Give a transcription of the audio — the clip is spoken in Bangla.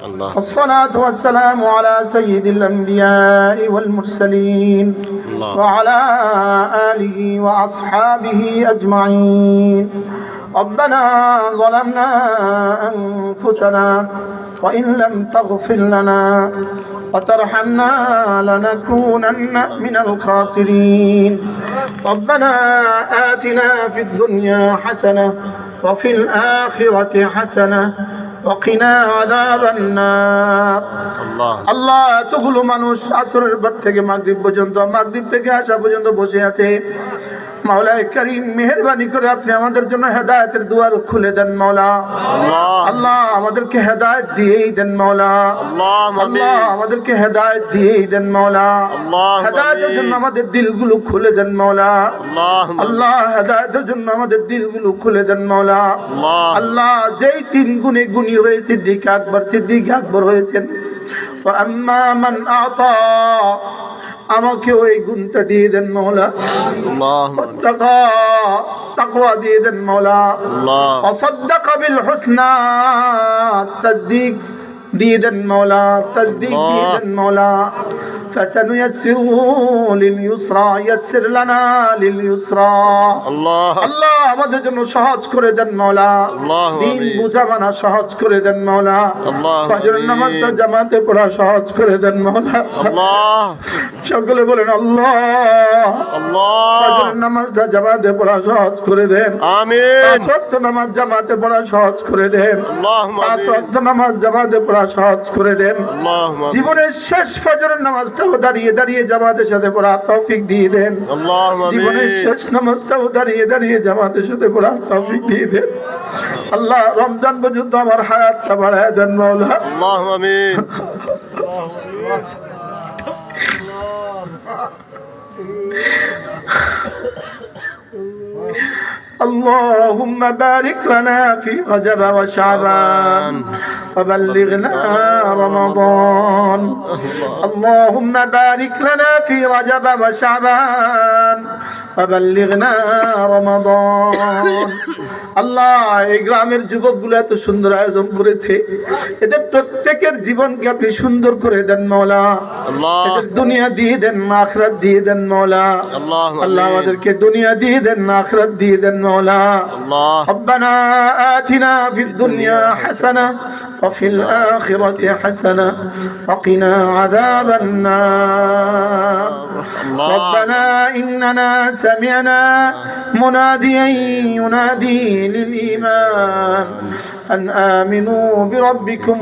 الصلاة والسلام على سيد الأنبياء والمرسلين وعلى آله وأصحابه أجمعين. ربنا ظلمنا أنفسنا وإن لم تغفر لنا وترحمنا لنكونن من الخاسرين. ربنا آتنا في الدنيا حسنة وفي الآخرة حسنة وقنا عذاب النار. আল্লাহ এতগুলো মানুষ আসরের পর থেকে মাগরিব পর্যন্ত, মাগরিব থেকে আসা পর্যন্ত বসে আছে। মাওলায়ে কারীম মেহেরবানি করে আপনি আমাদের জন্য হেদায়েতের দুয়ার খুলে দেন মাওলা। আল্লাহ আমাদেরকে হেদায়েত দিয়েই দেন মাওলা। আল্লাহ আমাদেরকে হেদায়েত দিয়েই দেন মাওলা। হেদায়েতের জন্য আমাদের দিলগুলো খুলে দেন মাওলা। আল্লাহ হেদায়েতের জন্য আমাদের দিলগুলো খুলে দেন মাওলা। আল্লাহ যেই তিন গুণে গুণী হয়ে সিদ্দিক আকবর হয়েছেন, ওয়া আম্মা মান আতা, আমাকে ওই গুণটা দিয়ে দেন মাওলা। তাকওয়া দিয়ে দেন মাওলা। ওয়াসাদ্দাকা বিল হুসনা, তাসদীক দিয়ে দেন মাওলা, তাসদীক দিয়ে দেন মাওলা। ফাসানুয়াসসিরু লিল ইউসরা, ইয়াসসির লানা লিল ইউসরা। আল্লাহ আমাদের জন্য সহজ করে দেন মাওলা। দিন বুঝাবানা সহজ করে দেন মাওলা। ফজরের নামাজটা জামাতে পড়া সহজ করে দেন মাওলা। সকলে বলেন আল্লাহ। ফজরের নামাজটা জামাতে পড়া সহজ করে দেন। আমিন। পাঁচ ওয়াক্ত নামাজ জামাতে পড়া সহজ করে দেন। পাঁচ ওয়াক্ত নামাজ জামাতে পড়া সহজ করে দেন। জীবনের শেষ ফজরের নামাজটাও দাঁড়িয়ে দাঁড়িয়ে জামাতের সাথে পড়া তৌফিক দিয়ে দেন। জীবনের শেষ নামাজটাও দাঁড়িয়ে দাঁড়িয়ে জামাতের সাথে পড়া তৌফিক দিয়ে দেন। আল্লাহ রমজান পর্যন্ত আমার হায়াতটা বাড়ায় দেন মাওলা। আল্লাহুম্মা আমিন। اللهم بارك لنا في رجب وشعبان وبلغنا رمضان. اللهم بارك لنا في رجب وشعبان وبلغنا رمضان. আল্লাহ এই গ্রামের যুবকগুলো এত সুন্দর আয়োজন করেছে, এদের প্রত্যেকের জীবনকে আপনি সুন্দর করে দেন মাওলা। এদের দুনিয়া দিয়ে দেন, আখিরাত দিয়ে দেন মাওলা। আল্লাহ আমাদেরকে দুনিয়া দিয়ে দেন, আখিরাত দিয়ে দেন মাওলা। ربنا آتنا في الدنيا حسنة وفي الآخرة حسنة وقنا عذاب النار. ربنا إننا سمعنا مناديا ينادي للإيمان أن آمنوا بربكم